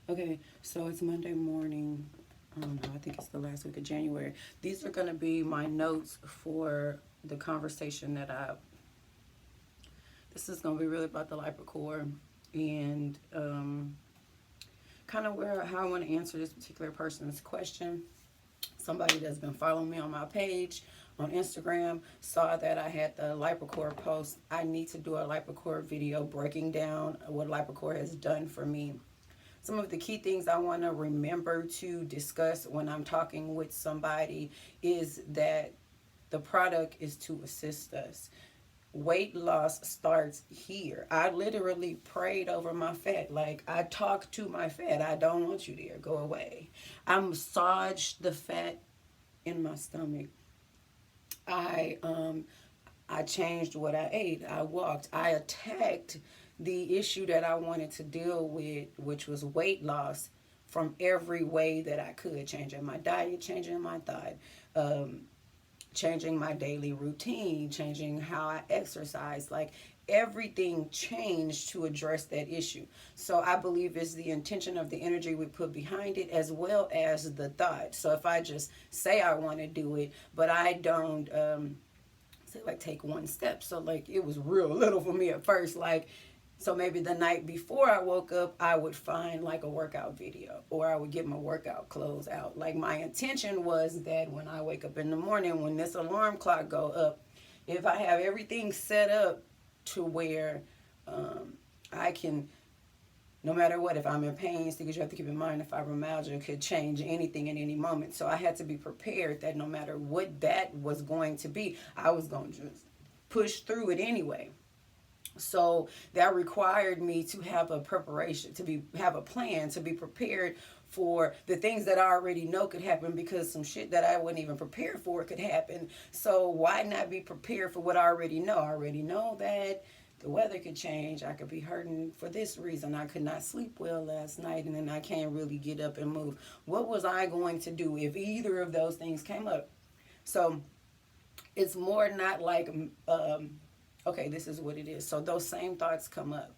Okay, so it's Monday morning. I don't know, I think it's the last week of January. These are going to be my notes for the conversation that this is going to be really about the Lipicore and kind of how I want to answer this particular person's question. Somebody that's been following me on my page on Instagram saw that I had the Lipicore post. I need to do a Lipicore video breaking down what Lipicore has done for me. Some of the key things I want to remember to discuss when I'm talking with somebody is that the product is to assist us. Weight loss starts here. I literally prayed over my fat. Like, I talked to my fat. I don't want you there. Go away. I massaged the fat in my stomach. I I changed what I ate. I walked. I attacked the issue that I wanted to deal with, which was weight loss, from every way that I could. Changing my diet, changing my thought, um, changing my daily routine, changing how I exercise. Like, everything changed to address that issue. So I believe it's the intention of the energy we put behind it, as well as the thought. So if I just say I want to do it, but I don't say, like, take one step. So, like, it was real little for me at first. Like, so maybe the night before I woke up, I would find like a workout video, or I would get my workout clothes out. Like, my intention was that when I wake up in the morning, when this alarm clock go up, if I have everything set up to where I can, no matter what, if I'm in pain, because you have to keep in mind, if fibromyalgia could change anything in any moment. So I had to be prepared that no matter what that was going to be, I was going to just push through it anyway. So that required me to have a preparation, have a plan, to be prepared for the things that I already know could happen, because some shit that I wasn't even prepared for could happen. So why not be prepared for what I already know? I already know that the weather could change. I could be hurting for this reason. I could not sleep well last night, and then I can't really get up and move. What was I going to do if either of those things came up? So it's more not like, okay, this is what it is. So those same thoughts come up,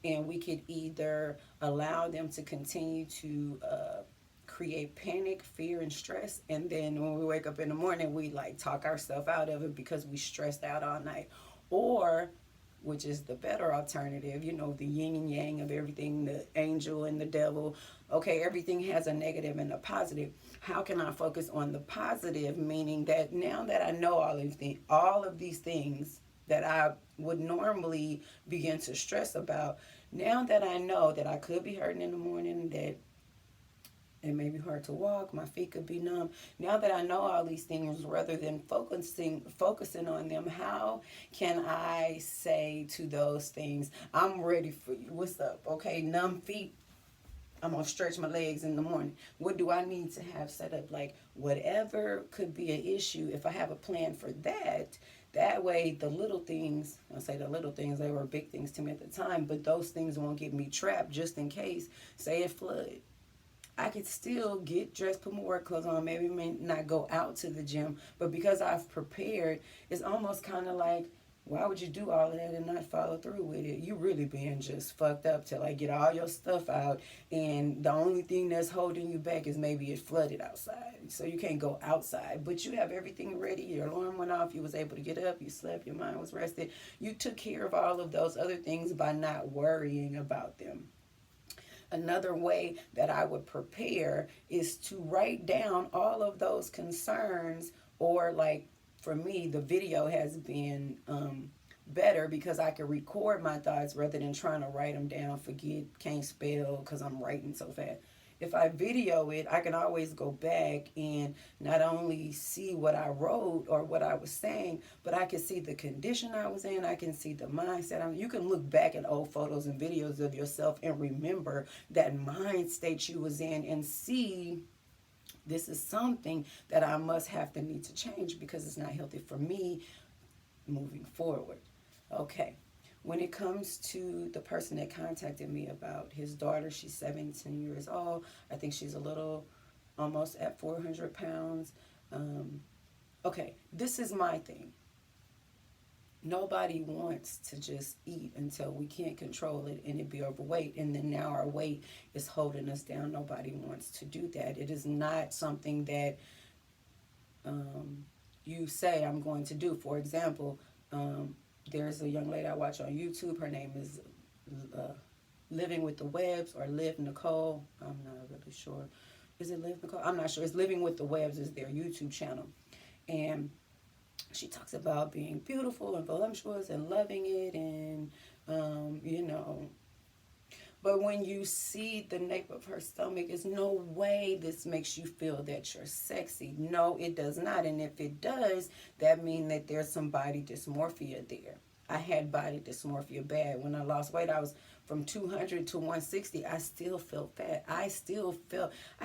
and we could either allow them to continue to create panic, fear, and stress, and then when we wake up in the morning, we like talk ourselves out of it because we stressed out all night. Or, which is the better alternative, the yin and yang of everything, the angel and the devil. Okay, everything has a negative and a positive. How can I focus on the positive? Meaning that now that I know all of these things that I would normally begin to stress about, now that I know that I could be hurting in the morning, that it may be hard to walk, my feet could be numb. Now that I know all these things, rather than focusing on them, how can I say to those things, I'm ready for you. What's up? Okay, numb feet, I'm gonna stretch my legs in the morning. What do I need to have set up? Like, whatever could be an issue, if I have a plan for that, that way the little things, I say the little things, they were big things to me at the time, but those things won't get me trapped, just in case, say it flood. I could still get dressed, put my work clothes on, maybe may not go out to the gym, but because I've prepared, it's almost kind of like, why would you do all of that and not follow through with it? You really being just fucked up to like get all your stuff out, and the only thing that's holding you back is maybe it flooded outside, so you can't go outside. But you have everything ready. Your alarm went off. You was able to get up. You slept. Your mind was rested. You took care of all of those other things by not worrying about them. Another way that I would prepare is to write down all of those concerns, or like, for me, the video has been better because I can record my thoughts rather than trying to write them down, forget, can't spell because I'm writing so fast. If I video it, I can always go back and not only see what I wrote or what I was saying, but I can see the condition I was in. I can see the mindset. You can look back at old photos and videos of yourself and remember that mind state you was in, and see, this is something that I must have to need to change because it's not healthy for me moving forward. Okay. When it comes to the person that contacted me about his daughter, she's 17 years old. I think she's a little, almost at 400 pounds. Okay, this is my thing. Nobody wants to just eat until we can't control it and it be overweight, and then now our weight is holding us down. Nobody wants to do that. It is not something that you say I'm going to do. For example, there's a young lady I watch on YouTube. Her name is uh, Living with the Webs, or Live Nicole. I'm not really sure. Is it Live Nicole? I'm not sure. It's Living with the Webs is their YouTube channel. And she talks about being beautiful and voluptuous and loving it, and you know, but when you see the nape of her stomach, it's no way this makes you feel that you're sexy. No, it does not. And if it does, that means that there's some body dysmorphia there. I had body dysmorphia bad. When I lost weight, I was from 200 to 160. I still felt fat. I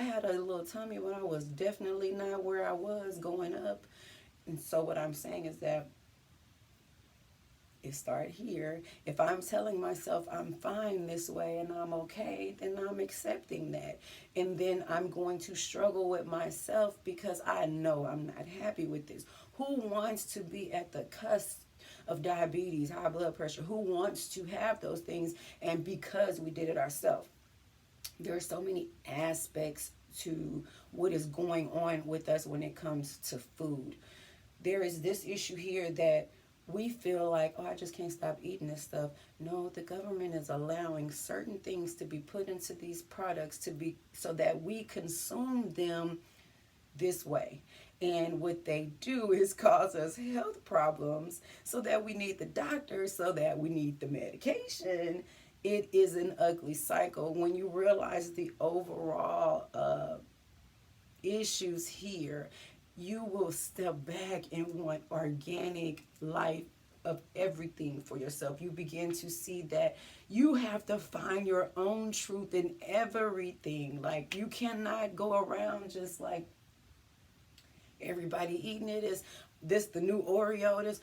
had a little tummy, but I was definitely not where I was going up. And so what I'm saying is that it started here. If I'm telling myself I'm fine this way and I'm okay, then I'm accepting that. And then I'm going to struggle with myself because I know I'm not happy with this. Who wants to be at the cusp of diabetes, high blood pressure? Who wants to have those things? And because we did it ourselves. There are so many aspects to what is going on with us when it comes to food. There is this issue here that we feel like, oh, I just can't stop eating this stuff. No, the government is allowing certain things to be put into these products to be so that we consume them this way. And what they do is cause us health problems so that we need the doctor, so that we need the medication. It is an ugly cycle when you realize the overall issues here. You will step back and want organic life of everything for yourself. You begin to see that you have to find your own truth in everything. Like, you cannot go around just like everybody eating it. Is this the new Oreo? This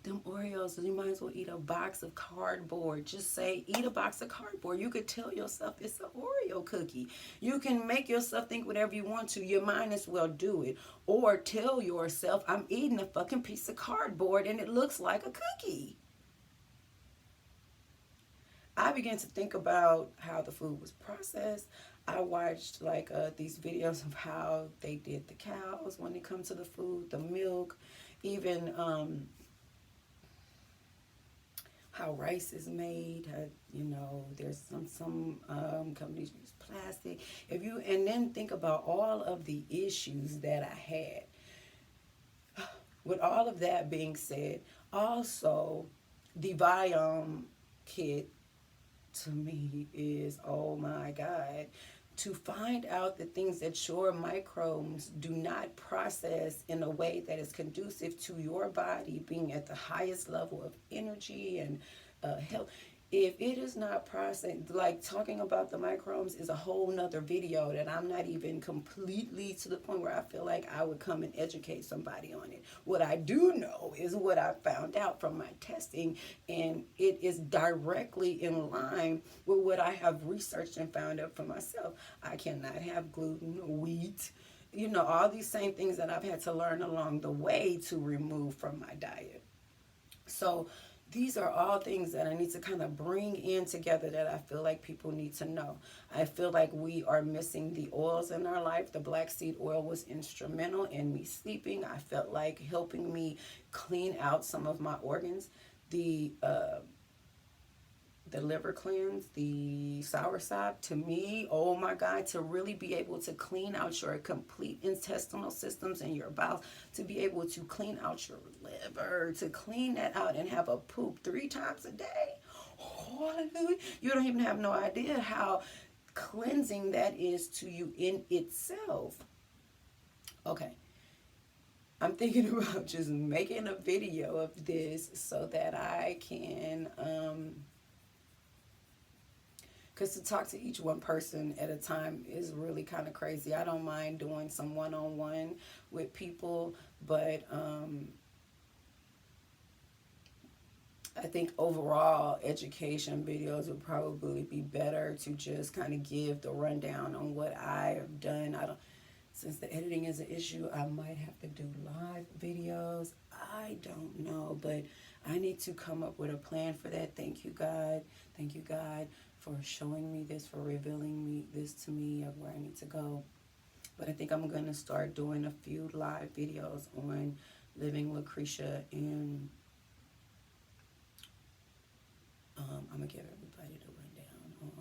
them Oreos, you might as well eat a box of cardboard. Just say, eat a box of cardboard. You could tell yourself it's an Oreo cookie. You can make yourself think whatever you want to. You might as well do it. Or tell yourself, I'm eating a fucking piece of cardboard and it looks like a cookie. I began to think about how the food was processed. I watched like these videos of how they did the cows when it comes to the food, the milk, even how rice is made. You know, there's some companies use plastic. And then think about all of the issues that I had. With all of that being said, also the Biome kit to me is, oh my God, to find out the things that your microbes do not process in a way that is conducive to your body being at the highest level of energy and health. If it is not processed, like talking about the microbes is a whole nother video that I'm not even completely to the point where I feel like I would come and educate somebody on it. What I do know is what I found out from my testing, and it is directly in line with what I have researched and found out for myself. I cannot have gluten, wheat, you know, all these same things that I've had to learn along the way to remove from my diet. So these are all things that I need to kind of bring in together that I feel like people need to know. I feel like we are missing the oils in our life. The black seed oil was instrumental in me sleeping. I felt like helping me clean out some of my organs. The liver cleanse, the soursop, to me, oh my God, to really be able to clean out your complete intestinal systems and your bowels, to be able to clean out your liver, to clean that out and have a poop 3 times a day. Hallelujah. You don't even have no idea how cleansing that is to you in itself. Okay. I'm thinking about just making a video of this so that I can because to talk to each one person at a time is really kind of crazy. I don't mind doing some one-on-one with people, but I think overall education videos would probably be better to just kind of give the rundown on what I have done. Since the editing is an issue, I might have to do live videos. I don't know, but I need to come up with a plan for that. Thank you, God. Thank you, God, for showing me this, for revealing me this to me of where I need to go. But I think I'm going to start doing a few live videos on living Lucretia, and I'm going to give everybody the rundown on.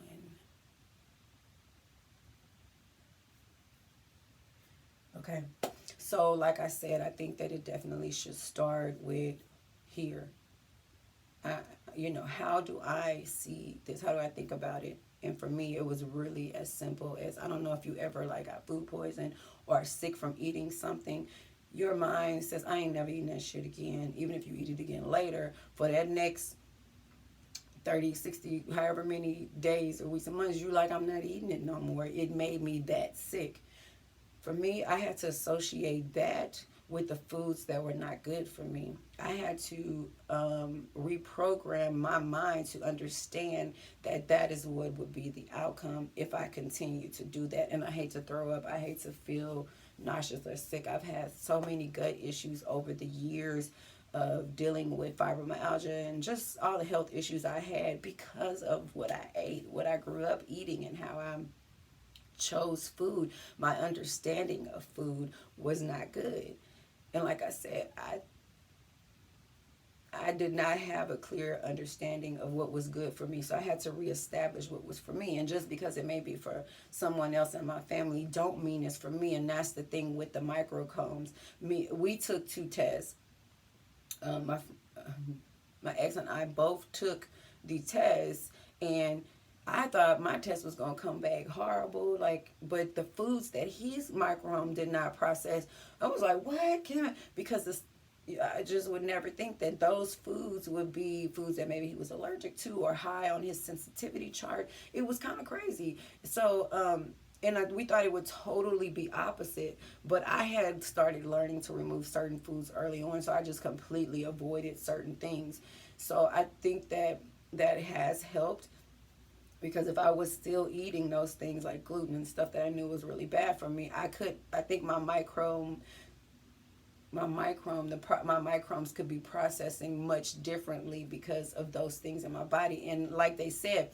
Okay. So, like I said, I think that it definitely should start with here. How do I see this? How do I think about it? And for me, it was really as simple as, I don't know if you ever like got food poison or are sick from eating something. Your mind says, I ain't never eating that shit again. Even if you eat it again later, for that next 30, 60, however many days or weeks and months, you like, I'm not eating it no more. It made me that sick. For me, I had to associate that with the foods that were not good for me. I had to reprogram my mind to understand that that is what would be the outcome if I continue to do that. And I hate to throw up. I hate to feel nauseous or sick. I've had so many gut issues over the years of dealing with fibromyalgia and just all the health issues I had because of what I ate, what I grew up eating, and how I chose food. My understanding of food was not good. And like I said, I did not have a clear understanding of what was good for me. So I had to reestablish what was for me. And just because it may be for someone else in my family, don't mean it's for me. And that's the thing with the microcombs. We took 2 tests. My ex and I both took the tests, and I thought my test was going to come back horrible, but the foods that his microhome did not process, I was like, what? Because I just would never think that those foods would be foods that maybe he was allergic to or high on his sensitivity chart. It was kind of crazy. So, we thought it would totally be opposite, but I had started learning to remove certain foods early on, so I just completely avoided certain things. So I think that has helped. Because if I was still eating those things like gluten and stuff that I knew was really bad for me, I think my microbes could be processing much differently because of those things in my body. And like they said,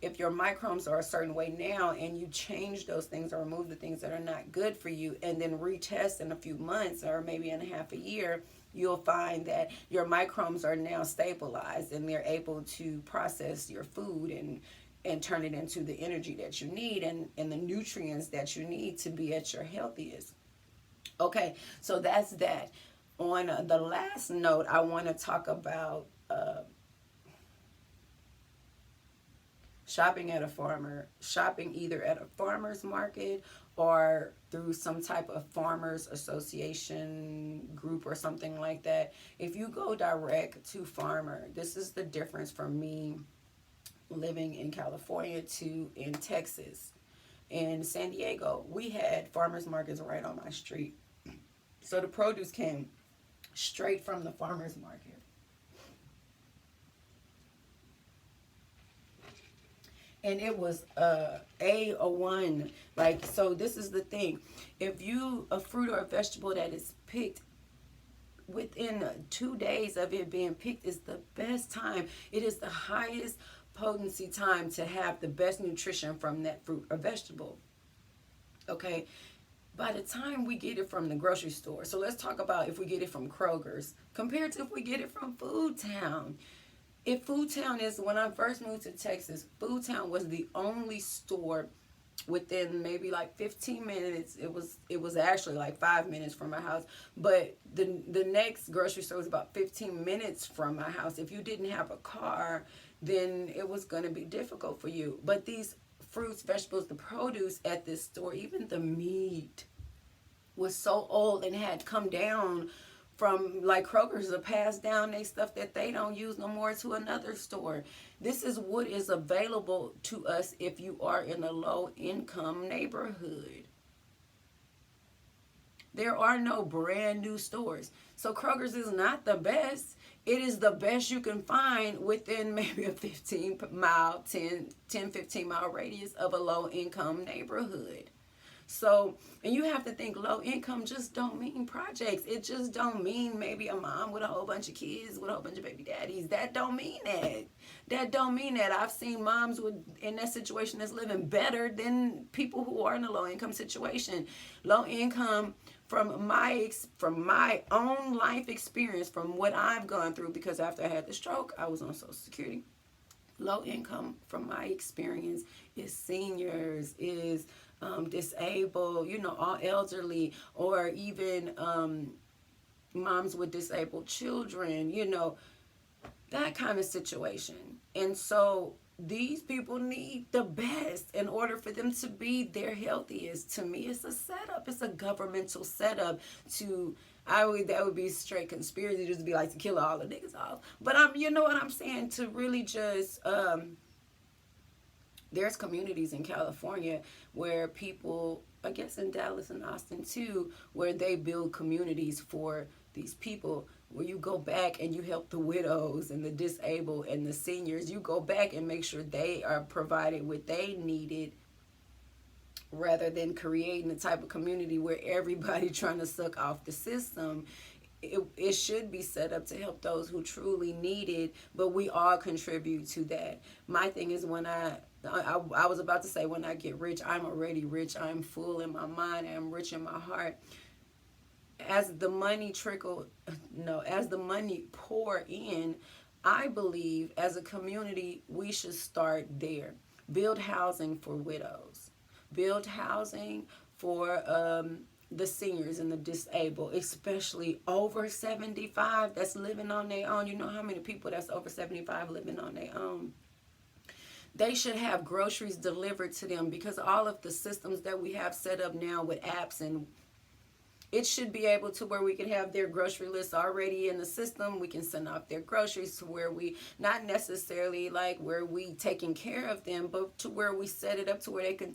if your microbes are a certain way now and you change those things or remove the things that are not good for you and then retest in a few months or maybe in a half a year, you'll find that your microbes are now stabilized and they're able to process your food and turn it into the energy that you need and the nutrients that you need to be at your healthiest. Okay, so that's that. On the last note, I want to talk about shopping either at a farmer's market or through some type of farmers association group or something like that. If you go direct to farmer, this is the difference for me living in California to in Texas. In San Diego, we had farmers markets right on my street. So the produce came straight from the farmers market. And it was A1. So this is the thing. If a fruit or a vegetable that is picked within 2 days of it being picked is the best time. It is the highest potency time to have the best nutrition from that fruit or vegetable. Okay, by the time we get it from the grocery store, so let's talk about if we get it from Kroger's compared to if we get it from Food Town. When I first moved to Texas, Food Town was the only store within maybe 15 minutes. It was actually 5 minutes from my house, but the next grocery store was about 15 minutes from my house. If you didn't have a car, then it was going to be difficult for you. But these fruits, vegetables, the produce at this store, even the meat was so old and had come down from Kroger's to pass down they stuff that they don't use no more to another store. This is what is available to us if you are in a low income neighborhood. There are no brand new stores. So Kroger's is not the best. It is the best you can find within maybe a 15 mile radius of a low income neighborhood. So, and you have to think low income just don't mean projects. It just don't mean maybe a mom with a whole bunch of kids, with a whole bunch of baby daddies. That don't mean that. That don't mean that. I've seen moms with in that situation that's living better than people who are in a low income situation. Low income from my own life experience, from what I've gone through, because after I had the stroke, I was on Social Security. Low income, from my experience, is seniors, is disabled, all elderly, or even moms with disabled children, that kind of situation. And so these people need the best in order for them to be their healthiest. To me, it's a setup. It's a governmental setup that would be straight conspiracy, just be like to kill all the niggas off. But you know what I'm saying? To really just there's communities in California where people, I guess in Dallas and Austin too, where they build communities for these people, where you go back and you help the widows and the disabled and the seniors. You go back and make sure they are provided what they needed, rather than creating a type of community where everybody trying to suck off the system. It should be set up to help those who truly need it, but we all contribute to that. My thing is, when I was about to say, when I get rich, I'm already rich. I'm full in my mind. I'm rich in my heart. As the money as the money pour in, I believe as a community, we should start there. Build housing for widows. Build housing for the seniors and the disabled, especially over 75 that's living on their own. You know how many people that's over 75 living on their own? They should have groceries delivered to them, because all of the systems that we have set up now with apps, and it should be able to where we can have their grocery list already in the system. We can send off their groceries to where we, not necessarily like where we taking care of them, but to where we set it up to where they can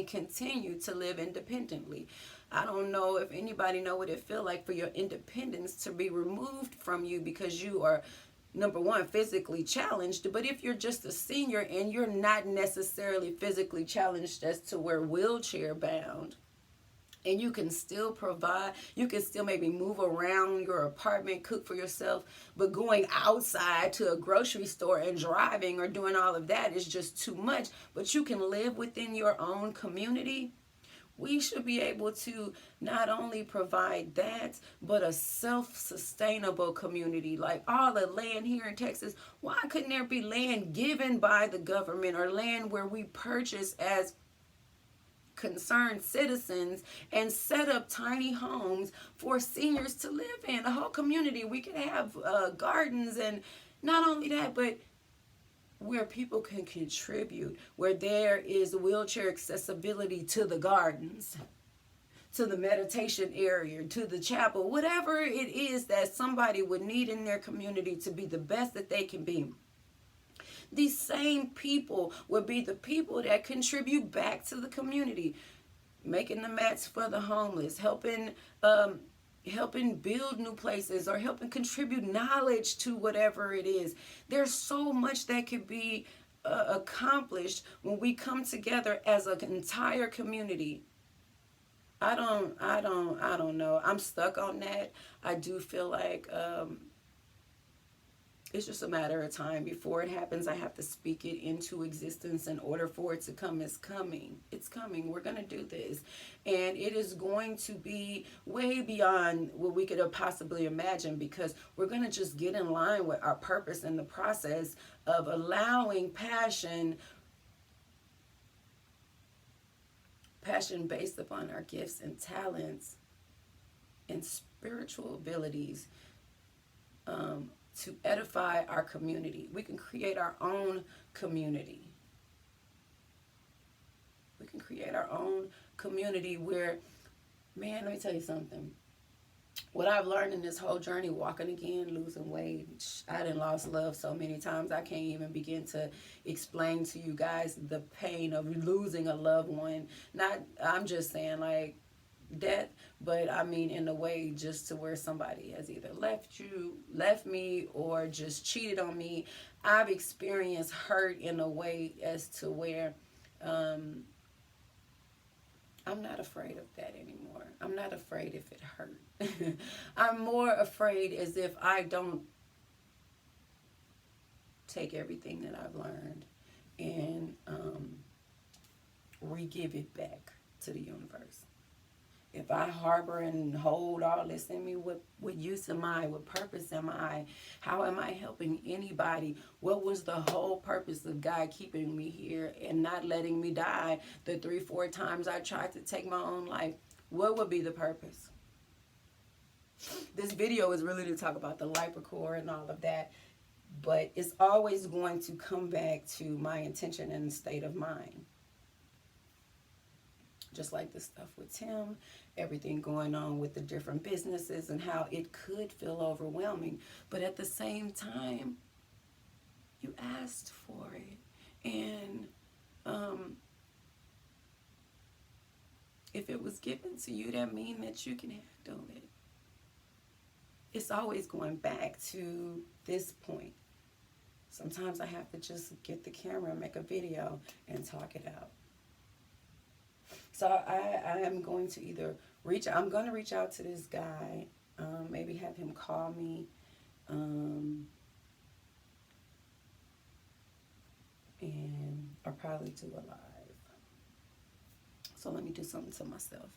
continue to live independently. I don't know if anybody know what it feel like for your independence to be removed from you because you are, number one, physically challenged. But if you're just a senior and you're not necessarily physically challenged as to where wheelchair bound, and you can still provide, you can still maybe move around your apartment, cook for yourself, but going outside to a grocery store and driving or doing all of that is just too much. But you can live within your own community. We should be able to not only provide that, but a self-sustainable community. Like all the land here in Texas, why couldn't there be land given by the government, or land where we purchase as concerned citizens and set up tiny homes for seniors to live in? A whole community. We could have gardens, and not only that, but where people can contribute, where there is wheelchair accessibility to the gardens, to the meditation area, to the chapel, whatever it is that somebody would need in their community to be the best that they can be. These same people will be the people that contribute back to the community, making the mats for the homeless, helping build new places, or helping contribute knowledge to whatever it is. There's so much that could be accomplished when we come together as an entire community. I don't know. I'm stuck on that. I do feel like it's just a matter of time before it happens. I have to speak it into existence in order for it to come. It's coming. It's coming. We're going to do this. And it is going to be way beyond what we could have possibly imagined, because we're going to just get in line with our purpose in the process of allowing passion based upon our gifts and talents and spiritual abilities, to edify our community. We can create our own community. We can create our own community where, man, let me tell you something. What I've learned in this whole journey, walking again, losing weight, I done lost love so many times, I can't even begin to explain to you guys the pain of losing a loved one. I'm just saying like death, but I mean in a way just to where somebody has either left me, or just cheated on me. I've experienced hurt in a way as to where I'm not afraid of that anymore. I'm not afraid if it hurt. I'm more afraid as if I don't take everything that I've learned and re-give it back to the universe. If I harbor and hold all this in me, what use am I? What purpose am I? How am I helping anybody? What was the whole purpose of God keeping me here and not letting me die the 3-4 times I tried to take my own life? What would be the purpose? This video is really to talk about the lipicore and all of that, but it's always going to come back to my intention and state of mind. Just like the stuff with Tim, everything going on with the different businesses and how it could feel overwhelming. But at the same time, you asked for it. And if it was given to you, that means that you can handle it. It's always going back to this point. Sometimes I have to just get the camera and make a video and talk it out. So I am going to either I'm going to reach out to this guy, maybe have him call me, and I'll probably do a live. So let me do something to myself.